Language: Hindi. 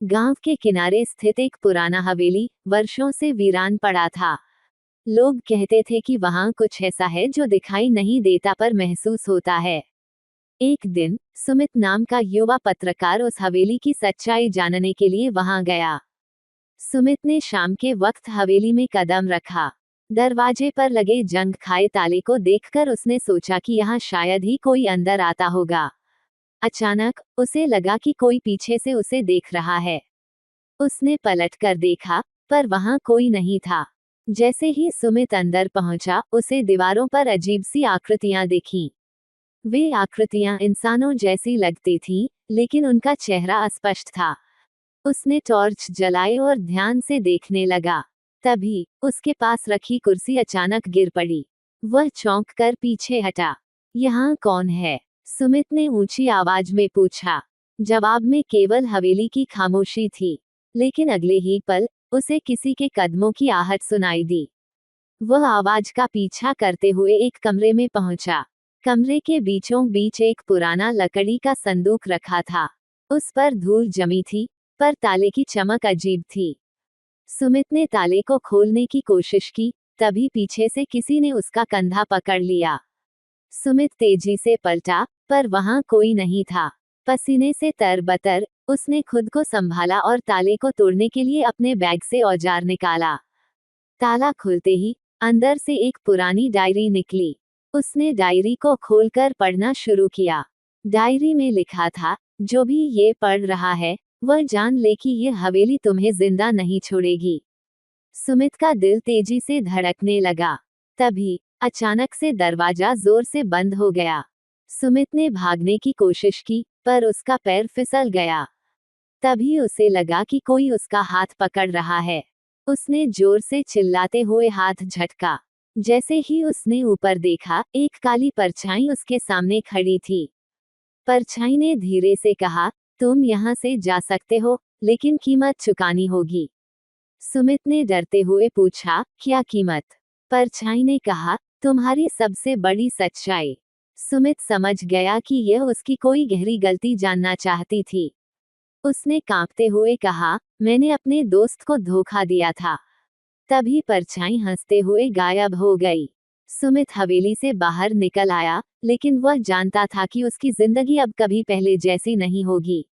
गांव के किनारे स्थित एक पुराना हवेली वर्षों से वीरान पड़ा था। लोग कहते थे कि वहां कुछ ऐसा है जो दिखाई नहीं देता पर महसूस होता है। एक दिन सुमित नाम का युवा पत्रकार उस हवेली की सच्चाई जानने के लिए वहां गया। सुमित ने शाम के वक्त हवेली में कदम रखा। दरवाजे पर लगे जंग खाए ताले को देखकर उसने सोचा कि यहाँ शायद ही कोई अंदर आता होगा। अचानक उसे लगा कि कोई पीछे से उसे देख रहा है। उसने पलट कर देखा, पर वहां कोई नहीं था। जैसे ही सुमित अंदर पहुंचा, उसे दीवारों पर अजीब सी आकृतियां दिखीं। वे आकृतियां इंसानों जैसी लगती थीं, लेकिन उनका चेहरा अस्पष्ट था। उसने टॉर्च जलाई और ध्यान से देखने लगा। तभी उसके पास रखी कुर्सी अचानक गिर पड़ी। वह चौंक कर पीछे हटा। यहाँ कौन है? सुमित ने ऊंची आवाज में पूछा। जवाब में केवल हवेली की खामोशी थी। लेकिन अगले ही पल उसे किसी के कदमों की आहट सुनाई दी। वह आवाज का पीछा करते हुए एक कमरे में पहुंचा। कमरे के बीचों बीच एक पुराना लकड़ी का संदूक रखा था। उस पर धूल जमी थी, पर ताले की चमक अजीब थी। सुमित ने ताले को खोलने की कोशिश की, तभी पीछे से किसी ने उसका कंधा पकड़ लिया। सुमित तेजी से पलटा, पर वहां कोई नहीं था। पसीने से तरबतर उसने खुद को संभाला और ताले को तोड़ने के लिए अपने बैग से औजार निकाला। ताला खुलते ही अंदर से एक पुरानी डायरी निकली। उसने डायरी को खोलकर पढ़ना शुरू किया। डायरी में लिखा था, जो भी ये पढ़ रहा है वह जान ले कि ये हवेली तुम्हें जिंदा नहीं छोड़ेगी। सुमित का दिल तेजी से धड़कने लगा। तभी अचानक से दरवाजा जोर से बंद हो गया। सुमित ने भागने की कोशिश की, पर उसका पैर फिसल गया। तभी उसे लगा कि कोई उसका हाथ पकड़ रहा है। उसने जोर से चिल्लाते हुए हाथ झटका। जैसे ही उसने ऊपर देखा, एक काली परछाई उसके सामने खड़ी थी। परछाई ने धीरे से कहा, तुम यहाँ से जा सकते हो, लेकिन कीमत चुकानी होगी। सुमित ने डरते हुए पूछा, क्या कीमत? परछाई ने कहा, तुम्हारी सबसे बड़ी सच्चाई। सुमित समझ गया कि यह उसकी कोई गहरी गलती जानना चाहती थी। उसने कांपते हुए कहा, मैंने अपने दोस्त को धोखा दिया था। तभी परछाई हंसते हुए गायब हो गई। सुमित हवेली से बाहर निकल आया, लेकिन वह जानता था कि उसकी जिंदगी अब कभी पहले जैसी नहीं होगी।